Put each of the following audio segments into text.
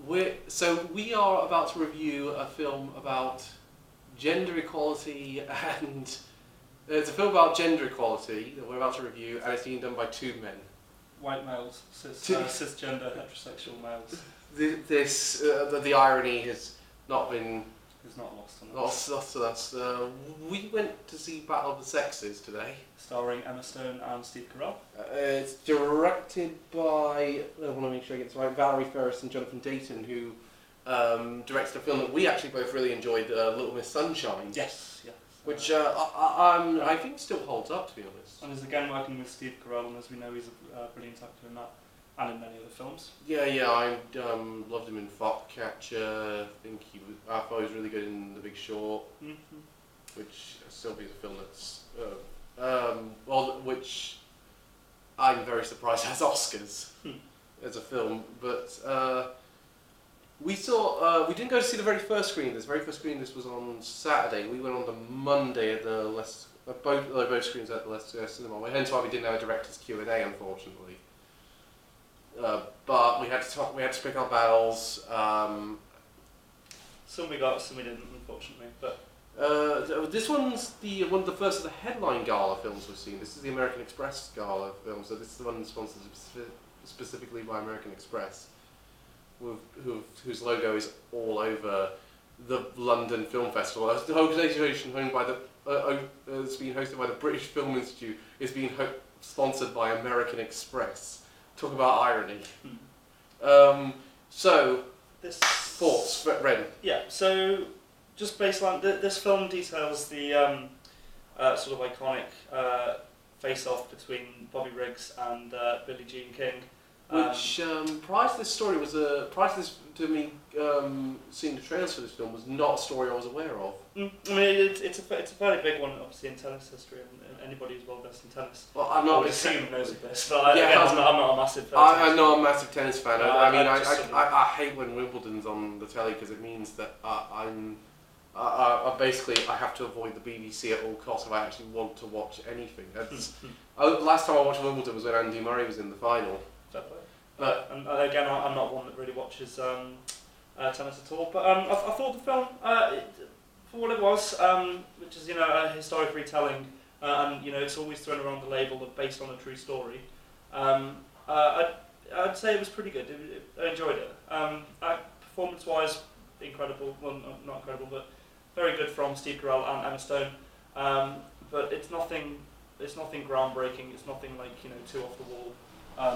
we are about to review a film about gender equality, and it's a film about gender equality that we're about to review, and it's being done by two men. White males, cisgender heterosexual males. The irony has not been It's not lost on us. lost on us. We went to see Battle of the Sexes today. Starring Emma Stone and Steve Carell. It's directed by, I want to make sure I get this right, Valerie Ferris and Jonathan Dayton, who directed a film that we actually both really enjoyed, Little Miss Sunshine. Yes, yes. Which I think still holds up, to be honest. And is again working with Steve Carell, and as we know, he's a brilliant actor in that, and in many other films. Yeah, I loved him in Foxcatcher. I thought he was really good in The Big Short, which still is a film that's which I'm very surprised has Oscars as a film. But we didn't go to see the very first screening. This was on Saturday. We went on the Monday at the both screens at the Leicester Cinema. Hence why we didn't have a director's Q&A, unfortunately. But we had to pick our battles. Some we got, some we didn't, unfortunately. But this one's one of the first of the headline gala films we've seen. This is the American Express gala film, so this is the one sponsored specifically by American Express, whose logo is all over the London Film Festival. The organisation it's being hosted by the British Film Institute is being sponsored by American Express. Talk about irony. Thoughts, Ren? Yeah, so just baseline, this film details the sort of iconic face-off between Bobbie Riggs and Billie Jean King. Which, prior to this story, to me seeing the trailers for this film, was not a story I was aware of. I mean, it's a fairly big one, obviously, in tennis history, and anybody who's well versed in tennis, well, I'm not knows of this. But again, I'm not a massive. I'm not a massive tennis fan. I hate when Wimbledon's on the telly because it means that I have to avoid the BBC at all costs if I actually want to watch anything. Last time I watched Wimbledon was when Andy Murray was in the final. But again, I'm not one that really watches tennis at all. But I thought the film, for what it was, which is a historic retelling, and it's always thrown around the label of based on a true story. I'd say it was pretty good. I enjoyed it. Performance-wise, incredible. Well, not incredible, but very good from Steve Carell and Emma Stone. But it's nothing groundbreaking. It's nothing like too off the wall.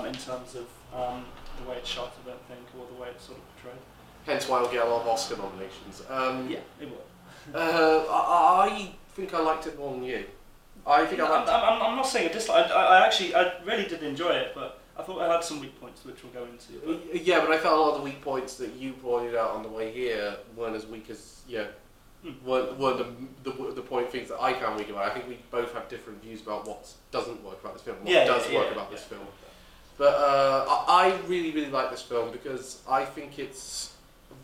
In terms of the way it's shot, I don't think, or the way it's sort of portrayed. Hence why it'll get a lot of Oscar nominations. Yeah, it will. I think I liked it more than you. I'm not saying I dislike. I really did enjoy it, but I thought it had some weak points, which we'll go into. Yeah, but I felt a lot of the weak points that you pointed out on the way here weren't as weak as weren't the point things that I found weak about it. I think we both have different views about what doesn't work about this film, what does work about this film. But I really, really like this film because I think it's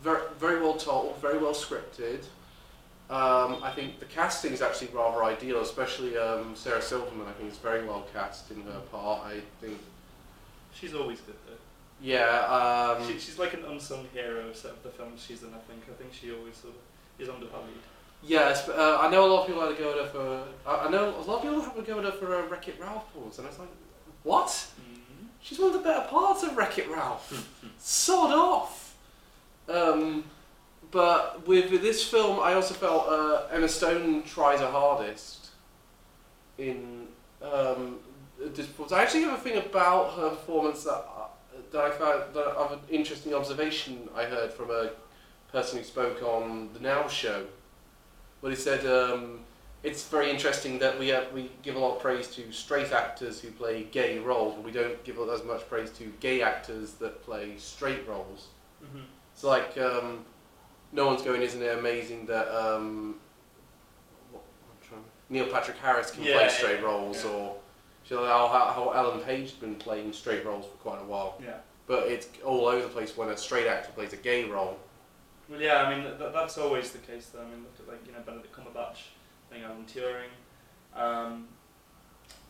very, very well told, very well scripted. I think the casting is actually rather ideal, especially Sarah Silverman. I think is very well cast in her part. I think she's always good though. Yeah. She's like an unsung hero of the films she's in. I think she always sort of is undervalued. Yes, I know a lot of people had to go at her for. I know a lot of people have to go at her for Wreck-It Ralph pulls, and I was like, what? Mm-hmm. She's one of the better parts of Wreck-It Ralph. Sod off. But with this film, I also felt Emma Stone tries her hardest in this performance. I actually have a thing about her performance that I found of an interesting observation I heard from a person who spoke on the Now Show. Well, he said it's very interesting that we give a lot of praise to straight actors who play gay roles, but we don't give as much praise to gay actors that play straight roles. Mm-hmm. It's like no one's going, isn't it amazing that Neil Patrick Harris can play straight roles, or how Ellen Page's been playing straight roles for quite a while. Yeah. But it's all over the place when a straight actor plays a gay role. Well, yeah, I mean that's always the case. Though. I mean, look at Benedict Cumberbatch playing Alan Turing.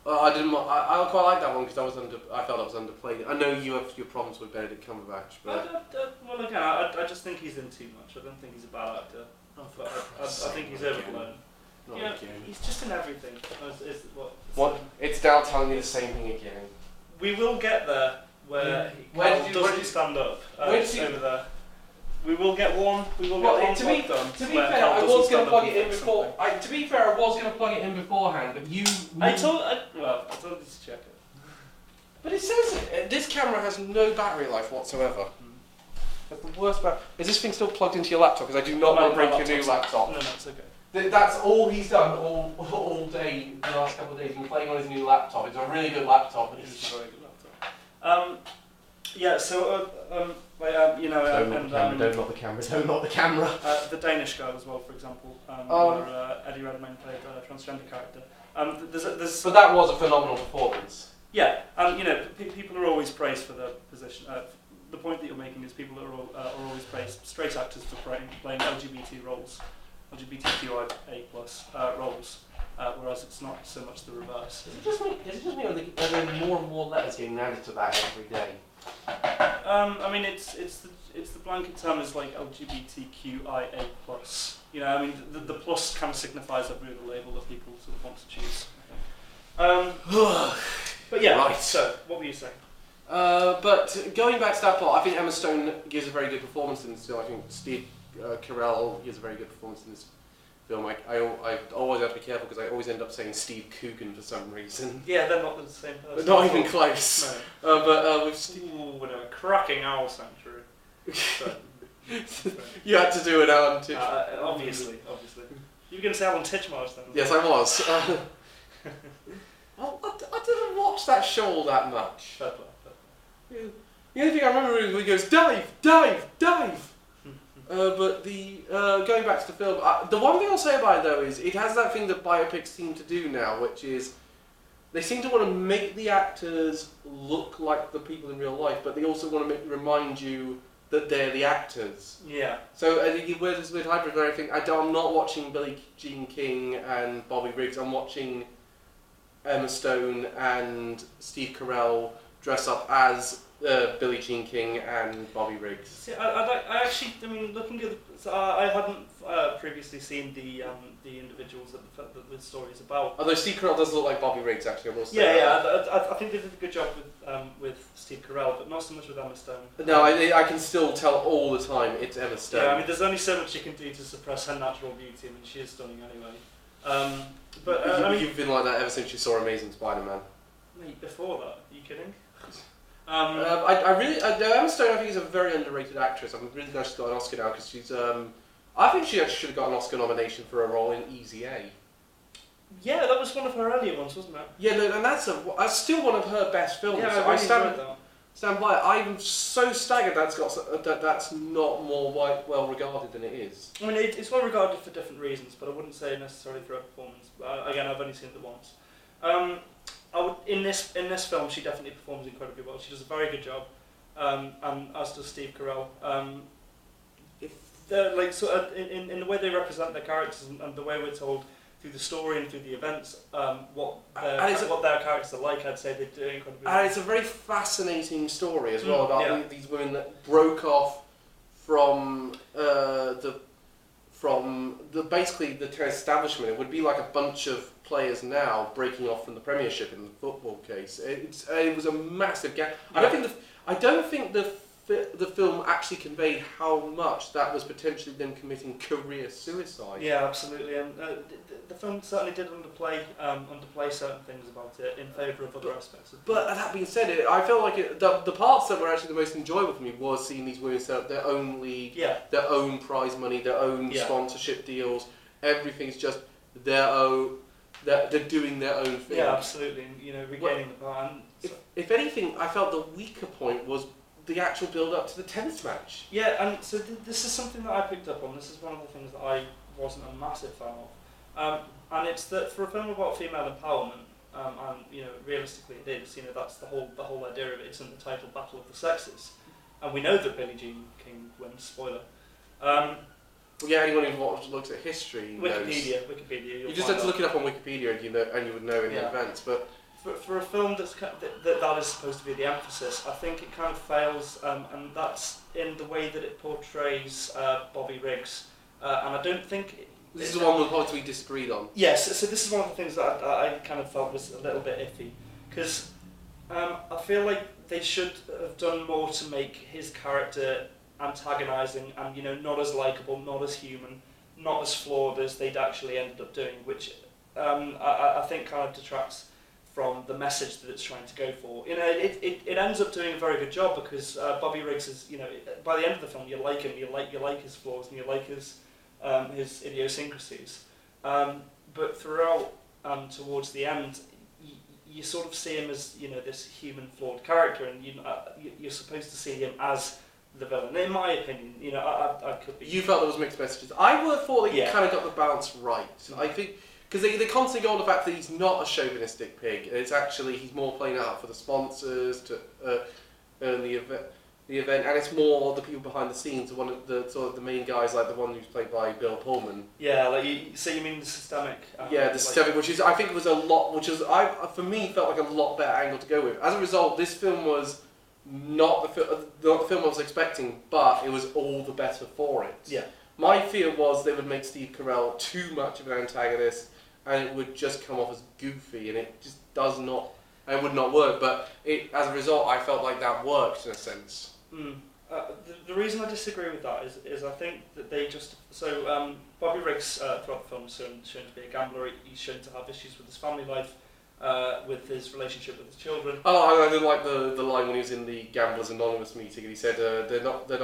I didn't. I quite like that one because I felt I was underplayed. I know you have your problems with Benedict Cumberbatch, but well, again, I just think he's in too much. I don't think he's a bad actor. I think he's overblown. Yeah, he's just in everything. It's now telling me the same thing again. We will get there where he doesn't stand up over there. We will get one. We will get one. To be fair, I was going to plug it in before. To be fair, I was going to plug it in beforehand, but you. I told you to check it. But it says this camera has no battery life whatsoever. That's the worst part. Is this thing still plugged into your laptop? Because I do not want to break your new laptop. No, it's okay. That's all he's done all day, the last couple of days. He's been playing on his new laptop. It's a really good laptop. It's a very good laptop. Yeah, so, you know... don't knock the camera, don't knock the camera. The Danish Girl as well, for example, where Eddie Redmayne played a transgender character. But that was a phenomenal performance. Yeah, and you know, people are always praised for their position. The point that you're making is people are always praised straight actors for playing LGBT roles, LGBTQIA+ roles, whereas it's not so much the reverse. Is it just me, or are there more and more letters getting added to that every day? I mean, it's the blanket term is like LGBTQIA+. You know, I mean, the plus kind of signifies every other label that people sort of want to choose. But yeah, right. So, what were you saying? But going back to that plot, I think Emma Stone gives a very good performance in this film. I think Steve Carell gives a very good performance in this film. I always have to be careful because I always end up saying Steve Coogan for some reason. Yeah, they're not the same person. Not even close. No. But with Steve... Ooh, with a cracking owl sanctuary. So, you had to do an Alan Titchmarsh. Obviously. You were going to say Alan Titchmarsh then? Yes, I was. I didn't watch that show all that much. Fair play. The only thing I remember is when he goes, dive! But going back to the film, the one thing I'll say about it though is it has that thing that biopics seem to do now, which is they seem to want to make the actors look like the people in real life, but they also want to remind you that they're the actors. Yeah. So where's this weird hybrid where I think I'm not watching Billie Jean King and Bobbie Riggs, I'm watching Emma Stone and Steve Carell dress up as Billie Jean King and Bobbie Riggs. See, I mean, looking at I hadn't previously seen the individuals that the story is about. Although Steve Carell does look like Bobbie Riggs, actually, I will say. I think they did a good job with Steve Carell, but not so much with Emma Stone. No, I can still tell all the time it's Emma Stone. Yeah, I mean, there's only so much you can do to suppress her natural beauty. I mean, she is stunning anyway. You've been like that ever since you saw Amazing Spider-Man. Mate, before that, are you kidding? Emma Stone, I think, is a very underrated actress. I'm really glad she's got an Oscar now because she's. I think she actually should have got an Oscar nomination for her role in Easy A. Yeah, that was one of her earlier ones, wasn't it? Yeah, no, and that's still one of her best films. Yeah, so I really enjoyed that. Stand by it. I'm so staggered that's not more well regarded than it is. I mean, it's well regarded for different reasons, but I wouldn't say necessarily for her performance. Again, I've only seen it once. In this film, she definitely performs incredibly well. She does a very good job, and as does Steve Carell. In the way they represent their characters and the way we're told through the story and through the events, what their characters are like, I'd say they do incredibly well. And it's a very fascinating story as well about these women that broke off from basically the establishment. It would be like a bunch of players now breaking off from the Premiership in the football case. It was a massive gap. Yeah. I don't think the film actually conveyed how much that was potentially them committing career suicide. Yeah, absolutely, and the film certainly did underplay certain things about it in favour of other aspects. But that being said, I felt like the parts that were actually the most enjoyable for me was seeing these women set up their own league, their own prize money, their own sponsorship deals. Everything's just their own. They're doing their own thing. Yeah, absolutely, and regaining the power. If anything, I felt the weaker point was the actual build-up to the tennis match. Yeah, and so this is something that I picked up on. This is one of the things that I wasn't a massive fan of, and it's that for a film about female empowerment, and realistically it is. That's the whole idea of it. It's in the title, Battle of the Sexes, and we know that Billie Jean King wins. Spoiler. Anyone who looks at history knows. Wikipedia. You just have to look it up on Wikipedia, and you would know in advance. But for a film that's that is supposed to be the emphasis, I think it kind of fails, and that's in the way that it portrays Bobbie Riggs, and I don't think. This is the one we disagreed on. Yes, so this is one of the things that I kind of felt was a little bit iffy, because I feel like they should have done more to make his character antagonising and, you know, not as likeable, not as human, not as flawed as they'd actually ended up doing, which I think kind of detracts from the message that it's trying to go for. You know, it ends up doing a very good job, because Bobbie Riggs is, you know, by the end of the film you like him, you like his flaws and you like his idiosyncrasies, but throughout towards the end, you sort of see him as, you know, this human flawed character, and you're supposed to see him as the villain. In my opinion, you know, I could be. You felt there was mixed messages. I would have thought that you kind of got the balance right. I think because they constantly go on the fact that he's not a chauvinistic pig. It's actually he's more playing out for the sponsors to earn the event, and it's more the people behind the scenes. One of the sort of the main guys, like the one who's played by Bill Pullman. Yeah, like you mean the systemic? The systemic, which is I think was a lot, for me felt like a lot better angle to go with. As a result, this film was not the film I was expecting, but it was all the better for it. Yeah. My fear was they would make Steve Carell too much of an antagonist, and it would just come off as goofy, and it just does not. It would not work, but as a result, I felt like that worked in a sense. The reason I disagree with that is I think that they just... So, Bobbie Riggs throughout the film is shown to be a gambler. He's shown to have issues with his family life, with his relationship with his children. Oh, I didn't like the line when he was in the Gamblers Anonymous meeting, and he said they're not. The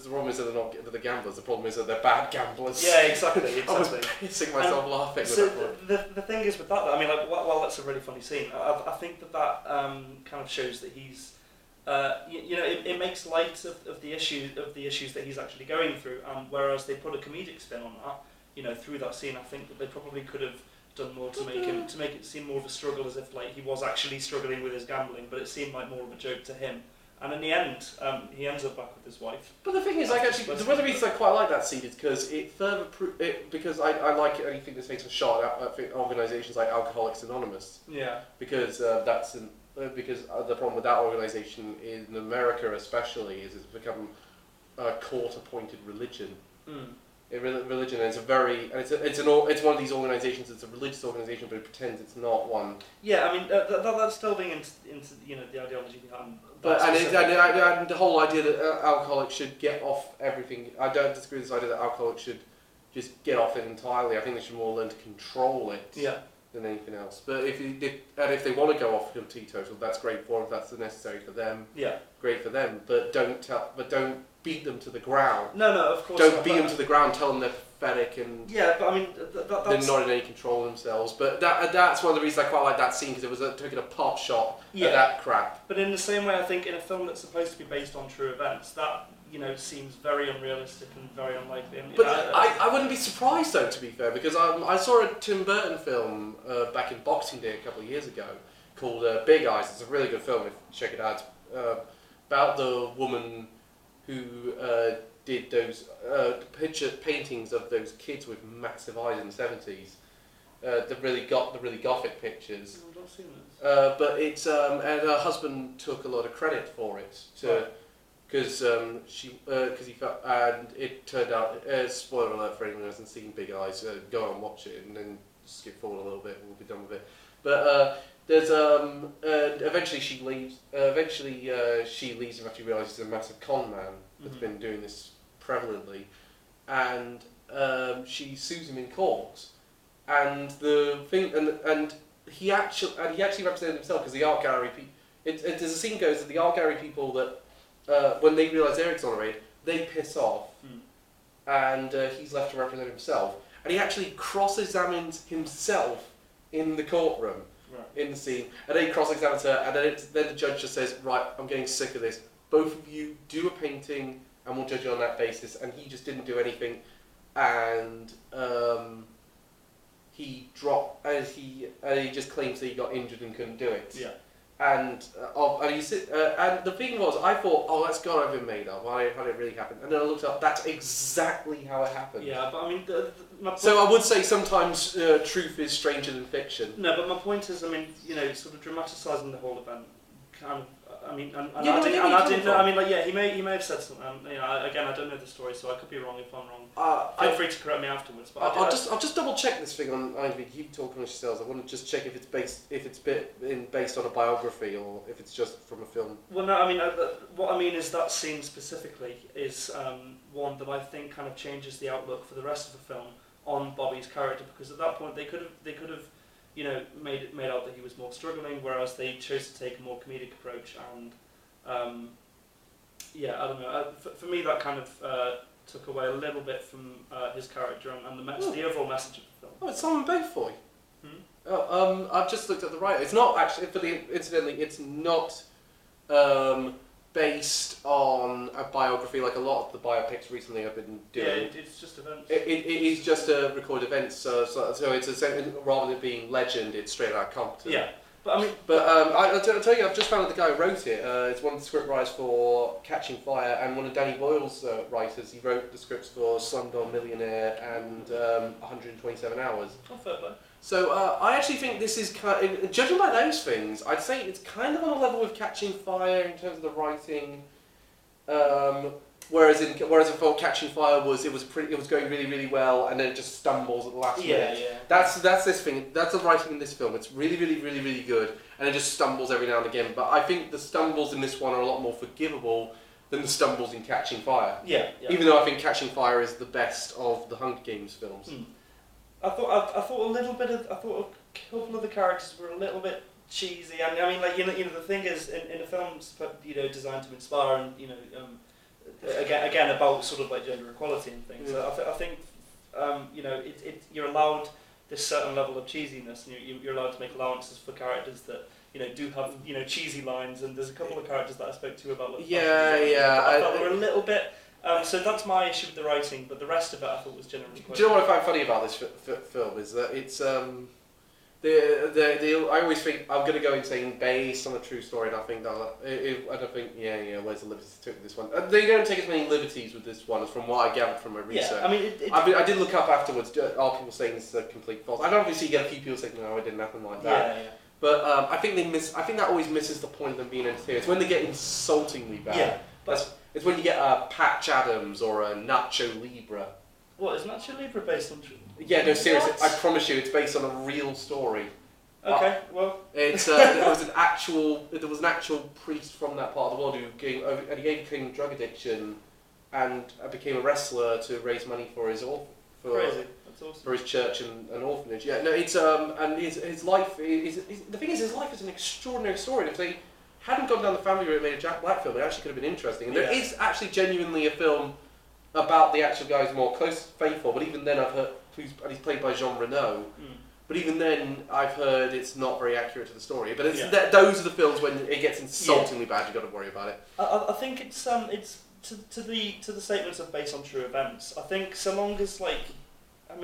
problem is that they're the gamblers. The problem is that they're bad gamblers. Yeah, exactly. I was pissing myself laughing. So the thing is with that, I mean, like, while that's a really funny scene, I think that kind of shows that he's. You know, it makes light of the issues that he's actually going through, whereas they put a comedic spin on that, you know, through that scene. I think that they probably could have done more to make it seem more of a struggle, as if like he was actually struggling with his gambling, but it seemed like more of a joke to him. And in the end, he ends up back with his wife. But the thing is, like, actually, one of the reasons I quite like that scene is because it further because I like anything that takes a shot at organisations like Alcoholics Anonymous. Yeah. Because because the problem with that organisation in America especially is it's become a court-appointed religion. Religion, and it's one of these organisations. It's a religious organisation, but it pretends it's not one. Yeah, I mean that's still being into you know the ideology behind. But and the whole idea that alcoholics should get off everything. I don't disagree with this idea that alcoholics should just get off it entirely. I think they should more learn to control it. Yeah. Than anything else. But if they want to go off teetotal, that's great for them. If that's necessary for them, yeah, great for them. But don't beat them to the ground. No, of course. Don't beat them to the ground. Tell them they're pathetic and yeah. But I mean, they're not in any control of themselves. But that's one of the reasons I quite like that scene, because it was taking a pot shot at that crap. But in the same way, I think in a film that's supposed to be based on true events, that, you know, seems very unrealistic and very unlikely. And, but I wouldn't be surprised though, to be fair, because I saw a Tim Burton film back in Boxing Day a couple of years ago called Big Eyes. It's a really good film, if you check it out. About the woman who did those paintings of those kids with massive eyes in the 70s. The really gothic pictures. I've not seen this. But it's and her husband took a lot of credit for it because he felt, and it turned out, spoiler alert for anyone who hasn't seen Big Eyes, go and watch it and then skip forward a little bit, we'll be done with it. But there's eventually she leaves. She leaves after she realises he's a massive con man that's been doing this prevalently, and she sues him in court. And the thing, and he actually represented himself, because the art gallery there's a scene goes that the art gallery people that when they realise they're exonerated, they piss off, and he's left to represent himself. And he actually cross-examines himself in the courtroom, in the scene, and then he cross-examines her, and then the judge just says, right, I'm getting sick of this. Both of you do a painting, and we'll judge you on that basis. And he just didn't do anything, and he dropped, and he just claims that he got injured and couldn't do it. Yeah. and the thing was, I thought, oh, that's got to have been made up. Why did it really happen? And then I looked up. That's exactly how it happened. Yeah, but I mean, so I would say sometimes truth is stranger than fiction. No, but my point is, I mean, sort of dramatising the whole event, kind of. I mean, he may have said something. Again, I don't know the story, so I could be wrong if I'm wrong. Feel free to correct me afterwards. But I'll just double check this thing on IMDb. Keep talking on yourselves. I want to just check if it's based on a biography or if it's just from a film. Well, no, I mean, what I mean is that scene specifically is one that I think kind of changes the outlook for the rest of the film on Bobbie's character, because at that point they could have made out that he was more struggling, whereas they chose to take a more comedic approach, and I don't know. For me, that kind of took away a little bit from his character and the overall message of the film. Oh, it's Simon Beaufoy. I've just looked at the writer. It's not actually, incidentally, it's not based on a biography like a lot of the biopics recently have been doing. Yeah, it's just events. It is just a recorded event, so it's rather than being legend, it's straight out of Compton. Yeah, but I mean... I'll tell you, I've just found out the guy who wrote it. It's one of the script writers for Catching Fire and one of Danny Boyle's writers. He wrote the scripts for Slumdog Millionaire and 127 Hours. Oh, fair play. So I actually think this is judging by those things, I'd say it's kind of on a level with Catching Fire in terms of the writing. Whereas I thought Catching Fire was going really, really well, and then it just stumbles at the last minute. Yeah. That's this thing. That's the writing in this film. It's really, really, really, really good, and it just stumbles every now and again. But I think the stumbles in this one are a lot more forgivable than the stumbles in Catching Fire. Yeah. Even though I think Catching Fire is the best of the Hunger Games films. I thought a couple of the characters were a little bit cheesy. I mean, like the thing is, in a film designed to inspire and again about sort of like gender equality and things. I think you're allowed this certain level of cheesiness, and you're allowed to make allowances for characters that do have cheesy lines. And there's a couple of characters that I spoke to about. I felt they were a little bit. So that's my issue with the writing, but the rest of it I thought was generally quite... Do you know what I find funny about this film is that it's I always think I'm going to go in saying based on a true story, and I think where's the liberties they took with this one? They don't take as many liberties with this one as from what I gathered from my research. Yeah, I mean, I did look up afterwards. Are people saying this is a complete false? I don't obviously get a few people saying no, it didn't happen like that. Yeah. But I think that always misses the point of them being entertaining. It's when they get insultingly bad. Yeah, but it's when you get a Patch Adams or a Nacho Libre. What, is Nacho Libre based on true? Yeah, no, seriously, What? I promise you, it's based on a real story. Okay, well, it's there was an actual priest from that part of the world who gave drug addiction, and became a wrestler to raise money for his crazy. That's awesome. For his church and orphanage. Yeah, no, it's and his life is the thing is his life is an extraordinary story. And if they hadn't gone down the family route and made a Jack Black film, it actually could have been interesting. And there is actually genuinely a film about the actual guy who's more close, faithful. But even then, I've heard he's played by Jean Reno. But even then, I've heard it's not very accurate to the story. But those are the films when it gets insultingly bad. You've got to worry about it. I think it's to the statements of based on true events. I think so long as but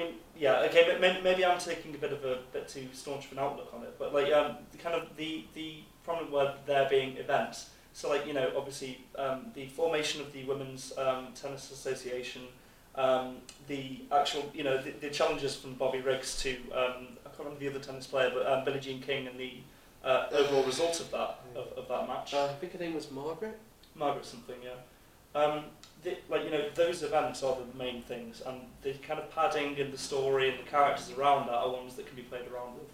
maybe I'm taking a bit too staunch of an outlook on it. But kind of the prominent word there being events. So obviously the formation of the Women's Tennis Association. The actual, the challenges from Bobbie Riggs to, I can't remember the other tennis player, but Billie Jean King, and the overall result of that match. I think her name was Margaret. Margaret something, yeah. Those events are the main things, and the kind of padding and the story and the characters around that are ones that can be played around with.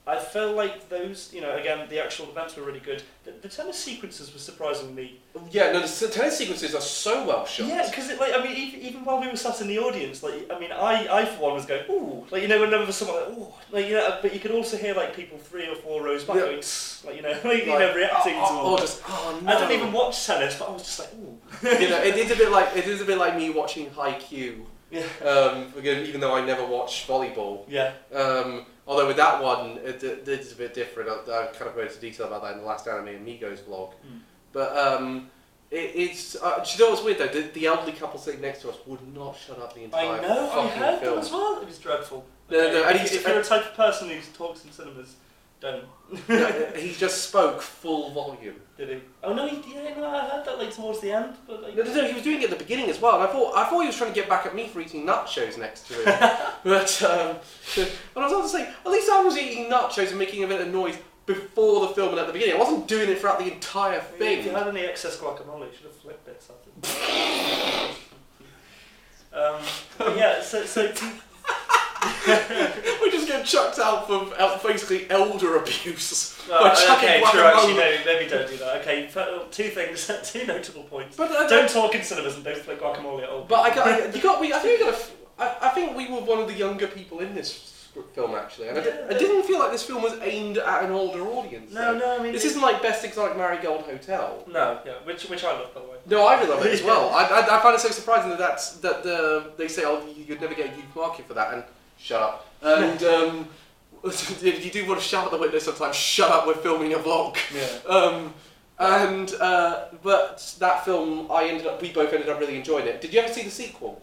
I felt like those, again, the actual events were really good. The tennis sequences were surprisingly... Yeah, no, the tennis sequences are so well shot. Yeah, because even while we were sat in the audience, I for one was going, ooh, whenever there was someone but you could also hear people 3 or 4 rows back going, reacting to all. No. I don't even watch tennis, but I was just like, ooh. It is a bit like me watching Haikyuu. Yeah. Even though I never watch volleyball. Yeah. Although with that one, it is a bit different. I kind of go into detail about that in the last Anime Amigos vlog. But it's... do you know what's weird though? The elderly couple sitting next to us would not shut up the entire I fucking heard film. that as well. It was dreadful. No. If you're a type of person who talks in cinemas, Don't. No, he just spoke full volume. Did he? Oh no, I heard that like towards the end. But like... No, he was doing it at the beginning as well, and I thought he was trying to get back at me for eating nachos next to him. But I was about to say, at least I was eating nachos and making a bit of noise before the film and at the beginning. I wasn't doing it throughout the entire thing. If you had any excess guacamole, you should have flipped bits at it. Yeah, so we just get chucked out for basically elder abuse. Okay, true, actually, no, maybe don't do that. Okay, two things, two notable points. But, don't talk in cinemas and don't flick guacamole at all. But I think we were one of the younger people in this film, actually. And I didn't feel like this film was aimed at an older audience. No, I mean... This isn't like Best Exotic Marigold Hotel. No, yeah, which I love, by the way. No, I really love it as well. I find it so surprising that they say, oh, you'd never get a youth market for that, and shut up. And if you do want to shout at the window sometimes, shut up, we're filming a vlog. Yeah. But that film, we both ended up really enjoying it. Did you ever see the sequel?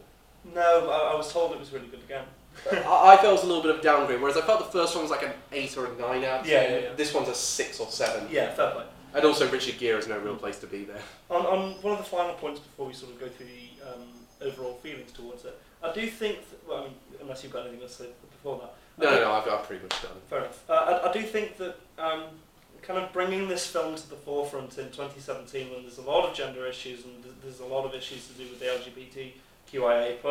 No, I was told it was really good again. I felt it was a little bit of a downgrade, whereas I felt the first one was like an 8 or a 9 out of 10. Yeah. This one's a 6 or 7. Yeah, fair play. And also Richard Gere is no real place to be there. On one of the final points before we sort of go through the overall feelings towards it, I do think, well, I mean, unless you've got anything else to say before that. No, I've pretty much done. Fair enough. I do think that kind of bringing this film to the forefront in 2017 when there's a lot of gender issues and there's a lot of issues to do with the LGBTQIA+.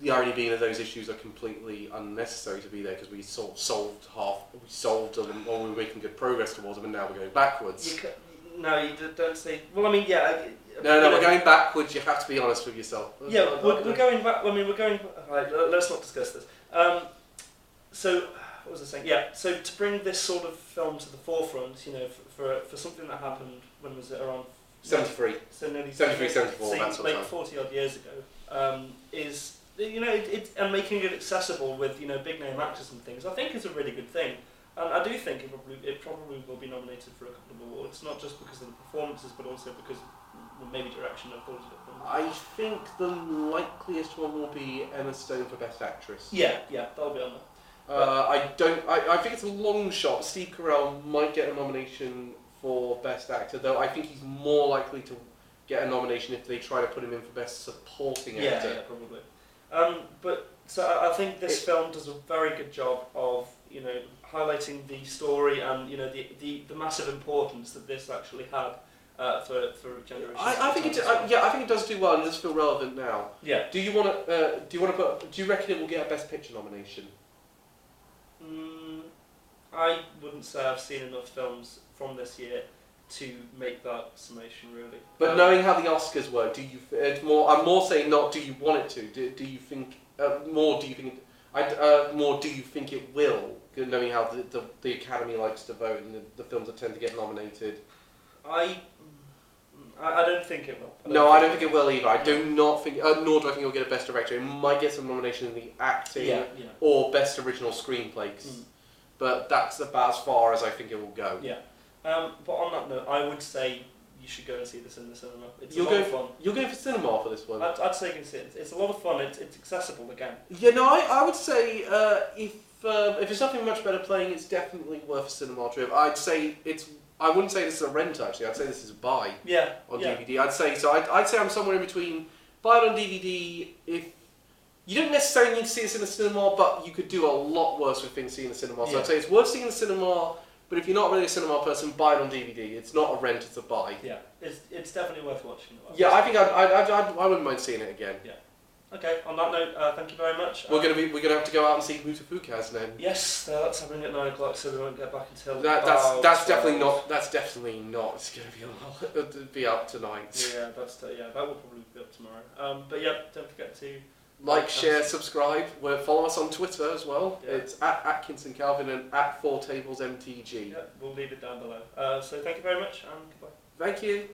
The irony being that those issues are completely unnecessary to be there because we sort of solved them, or we were making good progress towards them, and now we're going backwards. You don't say. Well, I mean, yeah. No, we're going backwards. You have to be honest with yourself. Yeah, we're going back. I mean, we're going. Right, let's not discuss this. So, what was I saying? Yeah. So to bring this sort of film to the forefront, you know, for something that happened, when was it, around 73? So nearly 73, 74. That's like 40 odd years ago. Is, you know, and making it accessible with, you know, big name actors and things, I think is a really good thing. And I do think it probably will be nominated for a couple of awards, not just because of the performances, but also because maybe direction I thought of it from. I think the likeliest one will be Emma Stone for Best Actress. Yeah, that'll be on there. I think it's a long shot. Steve Carell might get a nomination for Best Actor, though I think he's more likely to get a nomination if they try to put him in for Best Supporting Actor. Yeah, probably. But so I think this film does a very good job of, you know, highlighting the story and, you know, the massive importance that this actually had for generations. I think it does do well and does feel relevant now. Yeah. Do you reckon it will get a Best Picture nomination? I wouldn't say I've seen enough films from this year to make that summation, really. But knowing how the Oscars work, do you? I'm more saying not. Do you want it to? Do you think more? Do you think? More. Do you think it will? Knowing how the Academy likes to vote and the films that tend to get nominated. I don't think it will. I don't think it will either. I do not think, nor do I think it'll get a Best Director. It might get some nomination in the acting or Best Original Screenplay. But that's about as far as I think it will go. Yeah. But on that note, I would say you should go and see this in the cinema. It's a lot of fun. You're going for cinema for this one? I'd say you can see it. It's a lot of fun. It's accessible again. Yeah, no, I would say if there's something much better playing, it's definitely worth a cinema trip. I'd say I wouldn't say this is a rent actually. I'd say this is a buy. Yeah. On DVD. I'd say so. I'd say I'm somewhere in between. Buy it on DVD if. You don't necessarily need to see this in the cinema, but you could do a lot worse with things seen in the cinema. So I'd say it's worth seeing in the cinema, but if you're not really a cinema person, buy it on DVD. It's not a rent, it's a buy. Yeah, it's definitely worth watching. Yeah, I think I wouldn't mind seeing it again. Yeah. Okay. On that note, thank you very much. We're gonna have to go out and see Mutafukaz then. Yes, that's happening at 9 o'clock, so we won't get back until. That's definitely not. That's definitely not. It's gonna be up tonight. Yeah, that will probably be up tomorrow. But yeah, don't forget to. Like, share, subscribe. Follow us on Twitter as well. Yeah. It's @Atkinson Calvin and @4TablesMTG. Yeah, we'll leave it down below. So thank you very much and goodbye. Thank you.